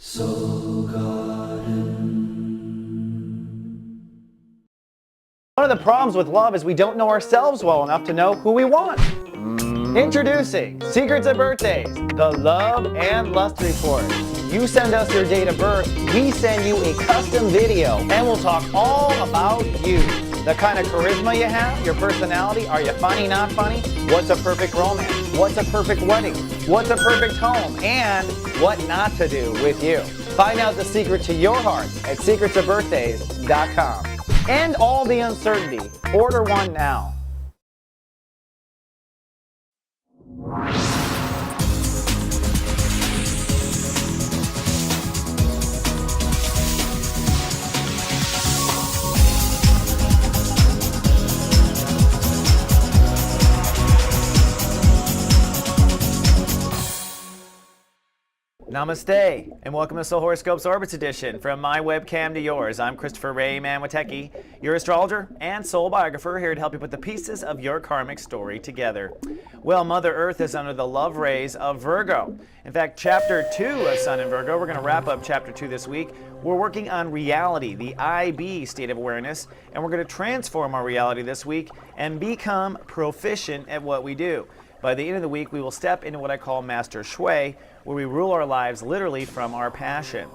One of the problems with love is we don't know ourselves well enough to know who we want. Introducing Secrets of Birthdays, the Love and Lust Report. You send us your date of birth, we send you a custom video, and we'll talk all about you. The kind of charisma you have, your personality, are you funny, not funny? What's a perfect romance? What's a perfect wedding? What's a perfect home? And what not to do with you. Find out the secret to your heart at secretsofbirthdays.com. End all the uncertainty. Order one now. Namaste, and welcome to Soul Horoscopes Orbits Edition. From my webcam to yours, I'm Christopher Witecki, your astrologer and soul biographer, here to help you put the pieces of your karmic story together. Well, Mother Earth is under the love rays of Virgo. In fact, Chapter 2 of Sun in Virgo, we're going to wrap up Chapter 2 this week. We're working on reality, the IB state of awareness, and we're going to transform our reality this week and become proficient at what we do. By the end of the week, we will step into what I call Master Shui, where we rule our lives literally from our passion.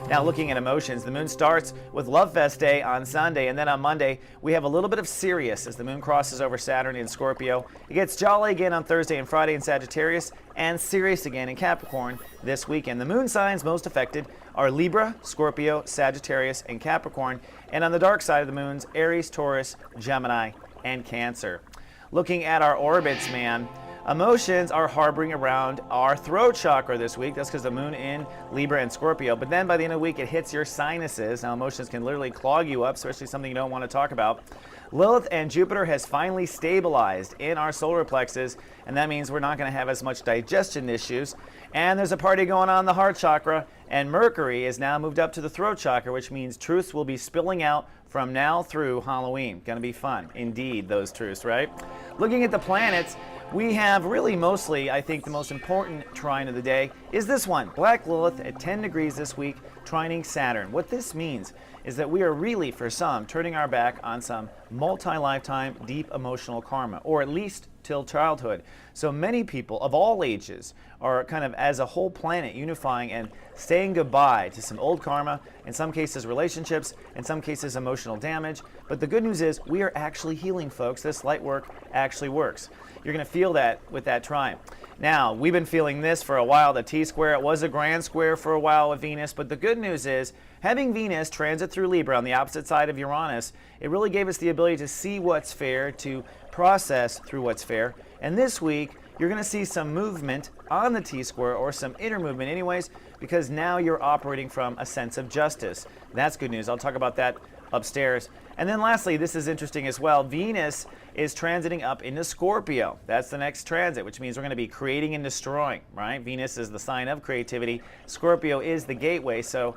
Now, looking at emotions, the moon starts with Love Fest Day on Sunday, and then on Monday, we have a little bit of Sirius as the moon crosses over Saturn in Scorpio. It gets jolly again on Thursday and Friday in Sagittarius, and Sirius again in Capricorn this weekend. The moon signs most affected are Libra, Scorpio, Sagittarius, and Capricorn, and on the dark side of the moons, Aries, Taurus, Gemini, and Cancer. Looking at our orbits, man, emotions are harboring around our throat chakra this week. That's because the moon in Libra and Scorpio. But then by the end of the week, it hits your sinuses. Now, emotions can literally clog you up, especially something you don't want to talk about. Lilith and Jupiter has finally stabilized in our solar plexus, and that means we're not going to have as much digestion issues. And there's a party going on in the heart chakra, and Mercury is now moved up to the throat chakra, which means truths will be spilling out from now through Halloween. Going to be fun. Indeed, those truths, right? Looking at the planets, we have really mostly, I think, the most important trine of the day is this one, Black Lilith at 10 degrees this week, trining Saturn. What this means is that we are really, for some, turning our back on some multi-lifetime deep emotional karma, or at least till childhood. So many people of all ages are kind of, as a whole planet, unifying and saying goodbye to some old karma, in some cases relationships, in some cases emotional damage. But the good news is we are actually healing, folks. This light work actually works. You're going to feel that with that trine. Now, we've been feeling this for a while, the T-square. It was a grand square for a while with Venus, but the good news is having Venus transit through Libra on the opposite side of Uranus, it really gave us the ability to see what's fair, to process through what's fair. And this week, you're going to see some movement on the T-square, or some inner movement anyways, because now you're operating from a sense of justice. That's good news. I'll talk about that upstairs. And then lastly, this is interesting as well, Venus is transiting up into Scorpio. That's the next transit, which means we're going to be creating and destroying, right? Venus is the sign of creativity. Scorpio is the gateway, so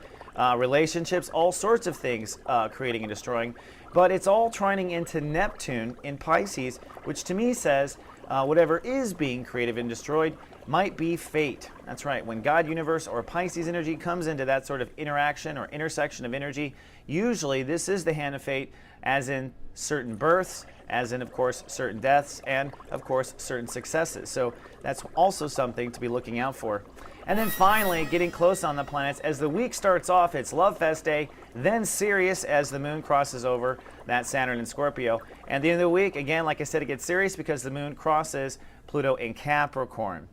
relationships, all sorts of things creating and destroying. But it's all trining into Neptune in Pisces, which to me says whatever is being created and destroyed might be fate. That's right. When God, universe, or Pisces energy comes into that sort of interaction or intersection of energy, usually this is the hand of fate, as in certain births, as in, of course, certain deaths, and, of course, certain successes. So that's also something to be looking out for. And then finally, getting close on the planets, as the week starts off, it's Love Fest Day, then Sirius as the moon crosses over that Saturn in Scorpio. And at the end of the week, again, like I said, it gets serious because the moon crosses Pluto in Capricorn.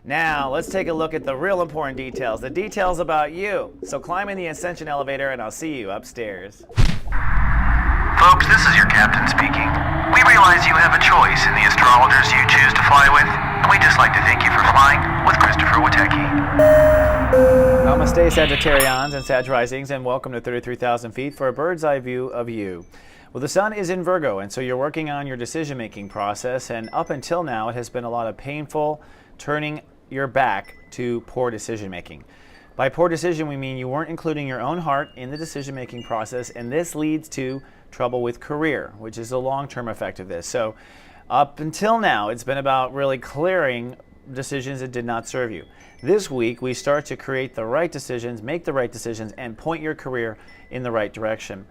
Now, let's take a look at the real important details, the details about you. So climb in the ascension elevator and I'll see you upstairs. Folks, this is your captain speaking. We realize you have a choice in the astrologers you choose to fly with, and we'd just like to thank you for flying with Christopher Witecki. Namaste, Sagittarians and Sag Risings, and welcome to 33,000 feet for a bird's eye view of you. Well, the sun is in Virgo, and so you're working on your decision-making process, and up until now, it has been a lot of painful turning your back to poor decision-making. By poor decision, we mean you weren't including your own heart in the decision-making process, and this leads to trouble with career, which is a long-term effect of this. So up until now, it's been about really clearing decisions that did not serve you. This week, we start to create the right decisions, make the right decisions, and point your career in the right direction.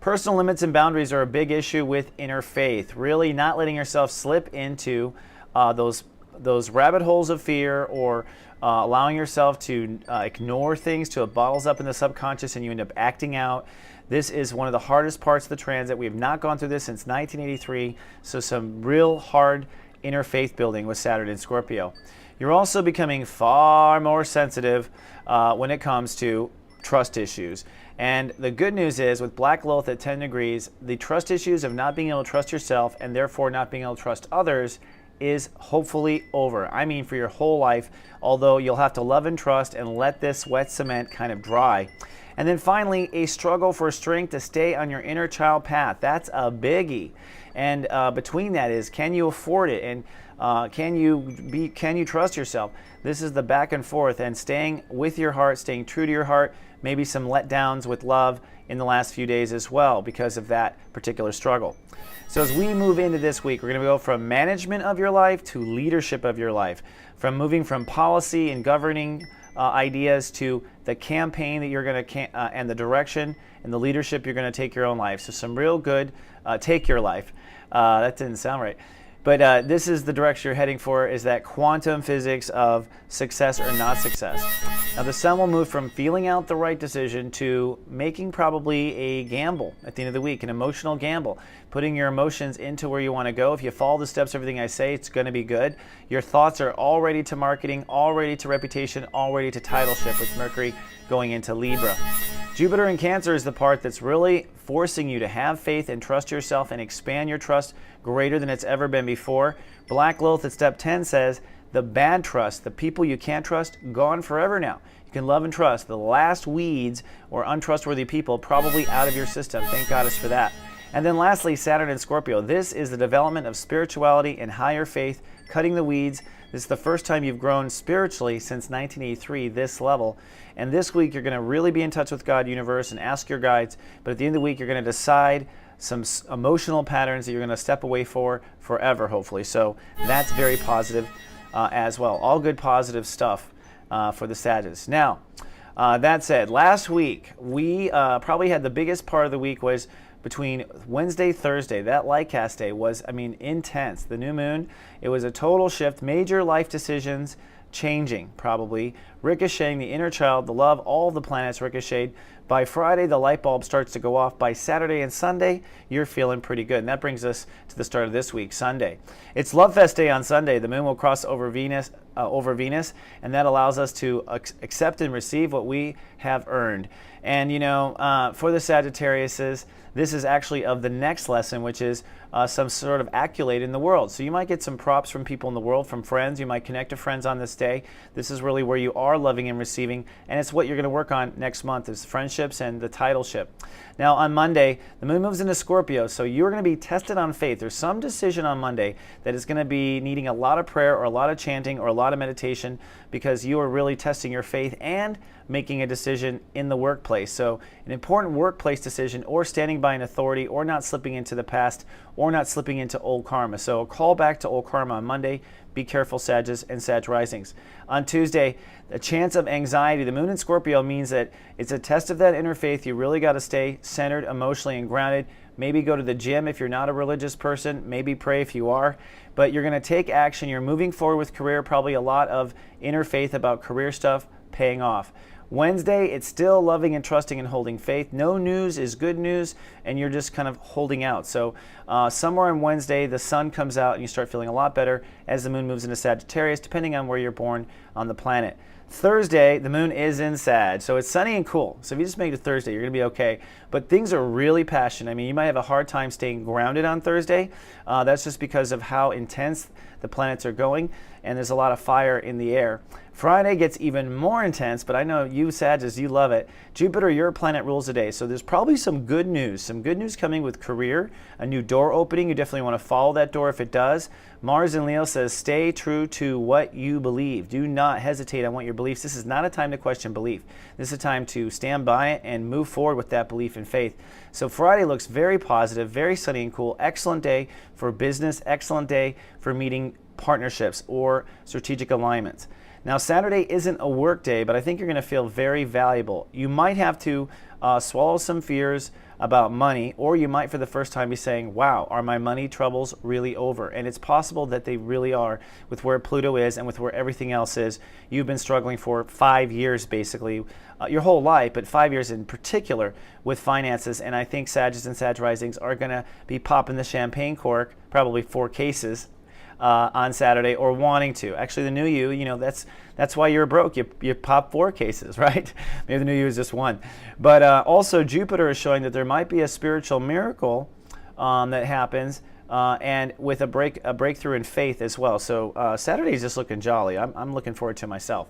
Personal limits and boundaries are a big issue with inner faith. Really not letting yourself slip into those rabbit holes of fear, or allowing yourself to ignore things till it bottles up in the subconscious and you end up acting out. This is one of the hardest parts of the transit. We have not gone through this since 1983, so some real hard inner faith building with Saturn in Scorpio. You're also becoming far more sensitive when it comes to trust issues. And the good news is, with Black Lilith at 10 degrees, the trust issues of not being able to trust yourself and therefore not being able to trust others is hopefully over. I mean, for your whole life, although you'll have to love and trust and let this wet cement kind of dry. And then finally, a struggle for strength to stay on your inner child path. That's a biggie. And between that is, can you afford it? And can you trust yourself? This is the back and forth, and staying with your heart, staying true to your heart. Maybe some letdowns with love in the last few days as well because of that particular struggle. So as we move into this week, we're going to go from management of your life to leadership of your life, from moving from policy and governing ideas to the campaign that you're going to and the direction and the leadership you're going to take your own life. So some real good take your life. That didn't sound right. But this is the direction you're heading for, is that quantum physics of success or not success. Now the sun will move from feeling out the right decision to making probably a gamble at the end of the week, an emotional gamble, putting your emotions into where you want to go. If you follow the steps, everything I say, it's going to be good. Your thoughts are all ready to marketing, all ready to reputation, all ready to titleship, with Mercury going into Libra. Jupiter in Cancer is the part that's really forcing you to have faith and trust yourself and expand your trust greater than it's ever been before. Black Lilith at step 10 says the bad trust, the people you can't trust, gone forever now. You can love and trust. The last weeds or untrustworthy people probably out of your system. Thank Goddess for that. And then lastly, Saturn in Scorpio. This is the development of spirituality and higher faith, cutting the weeds. This is the first time you've grown spiritually since 1983, this level. And this week you're going to really be in touch with God, universe, and ask your guides. But at the end of the week, you're going to decide some emotional patterns that you're going to step away for forever, hopefully. So that's very positive as well. All good positive stuff for the Sagittarius. Now, that said, last week we probably had the biggest part of the week was between Wednesday, Thursday. That light cast day was, intense. The new moon, it was a total shift, major life decisions changing, probably, ricocheting the inner child, the love, all the planets ricocheted. By Friday, the light bulb starts to go off. By Saturday and Sunday, you're feeling pretty good. And that brings us to the start of this week, Sunday. It's Love Fest Day on Sunday. The moon will cross over Venus, and that allows us to accept and receive what we have earned. And, for the Sagittariuses, this is actually of the next lesson, which is some sort of accolade in the world. So you might get some props from people in the world, from friends. You might connect to friends on this day. This is really where you are loving and receiving, and it's what you're going to work on next month, is friendships and the titleship. Now on Monday, the moon moves into Scorpio, so you're going to be tested on faith. There's some decision on Monday that is going to be needing a lot of prayer or a lot of chanting or a lot of meditation, because you are really testing your faith and making a decision in the workplace. So an important workplace decision, or standing by an authority, or not slipping into the past, or not slipping into old karma. So a call back to old karma on Monday. Be careful, Sagittarius and Sag risings. On Tuesday, a chance of anxiety. The moon in Scorpio means that it's a test of that inner faith. You really got to stay centered emotionally and grounded. Maybe go to the gym if you're not a religious person. Maybe pray if you are. But you're going to take action. You're moving forward with career. Probably a lot of inner faith about career stuff paying off. Wednesday, it's still loving and trusting and holding faith. No news is good news, and you're just kind of holding out. So somewhere on Wednesday, the sun comes out and you start feeling a lot better as the moon moves into Sagittarius, depending on where you're born on the planet. Thursday, the moon is in Sag, so it's sunny and cool. So if you just make it to Thursday, you're going to be okay. But things are really passionate. You might have a hard time staying grounded on Thursday. That's just because of how intense the planets are going, and there's a lot of fire in the air. Friday gets even more intense, but I know you Sagittarius, you love it. Jupiter, your planet, rules the day, so there's probably some good news coming with career, a new door opening. You definitely want to follow that door if it does. Mars in Leo says, stay true to what you believe. Do not hesitate on what your beliefs. This is not a time to question belief. This is a time to stand by it and move forward with that belief and faith. So Friday looks very positive, very sunny and cool. Excellent day for business, excellent day for meeting partnerships or strategic alignments. Now, Saturday isn't a work day, but I think you're going to feel very valuable. You might have to swallow some fears about money, or you might for the first time be saying, wow, are my money troubles really over? And it's possible that they really are, with where Pluto is and with where everything else is. You've been struggling for 5 years, basically, your whole life, but 5 years in particular with finances. And I think Sagittarius and Sag risings are going to be popping the champagne cork, probably 4 cases, on Saturday, or wanting to. Actually, the new you know, that's why you're broke. You pop 4 cases, right? Maybe the new you is just 1. But also, Jupiter is showing that there might be a spiritual miracle that happens, and with a breakthrough in faith as well. So Saturday is just looking jolly. I'm looking forward to myself.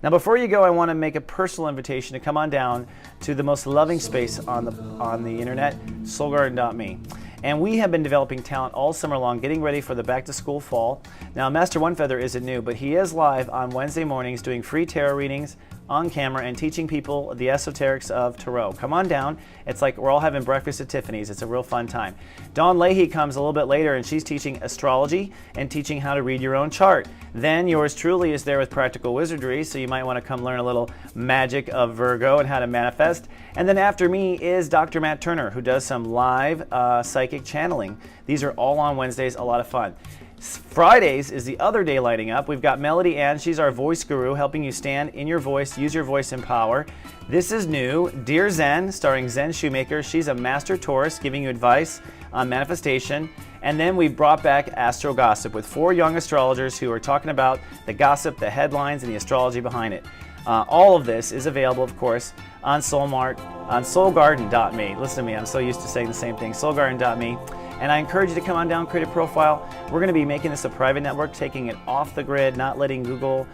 Now, before you go, I want to make a personal invitation to come on down to the most loving space on the internet, soulgarden.me. And we have been developing talent all summer long, getting ready for the back-to-school fall. Now, Master One Feather isn't new, but he is live on Wednesday mornings doing free tarot readings on camera and teaching people the esoterics of tarot. Come on down. It's like we're all having breakfast at Tiffany's. It's a real fun time. Dawn Leahy comes a little bit later, and she's teaching astrology and teaching how to read your own chart. Then yours truly is there with practical wizardry, so you might want to come learn a little magic of Virgo and how to manifest. And then after me is Dr. Matt Turner, who does some live psychic channeling. These are all on Wednesdays, a lot of fun. Fridays is the other day lighting up. We've got Melody Ann. She's our voice guru, helping you stand in your voice, use your voice in power. This is new. Dear Zen, starring Zen Shoemaker. She's a master Taurus, giving you advice on manifestation. And then we brought back Astro Gossip with 4 young astrologers who are talking about the gossip, the headlines, and the astrology behind it. All of this is available, of course, on soulgarden.me. Listen to me, I'm so used to saying the same thing, soulgarden.me. And I encourage you to come on down, create a profile. We're going to be making this a private network, taking it off the grid, not letting Google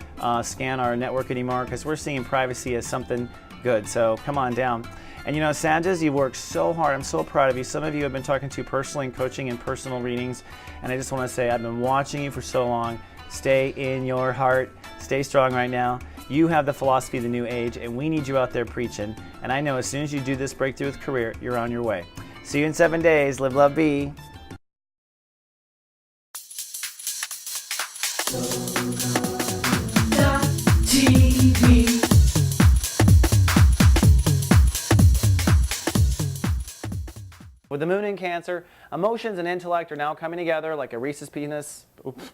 scan our network anymore, because we're seeing privacy as something good. So come on down. And you know, Sages, you work so hard. I'm so proud of you. Some of you have been talking to personally and coaching and personal readings. And I just want to say, I've been watching you for so long. Stay in your heart. Stay strong right now. You have the philosophy of the new age, and we need you out there preaching. And I know as soon as you do this breakthrough with career, you're on your way. See you in 7 days. Live, love, be. With the moon in Cancer, emotions and intellect are now coming together like a Reese's penis. Oops.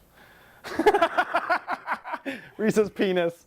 Reese's penis.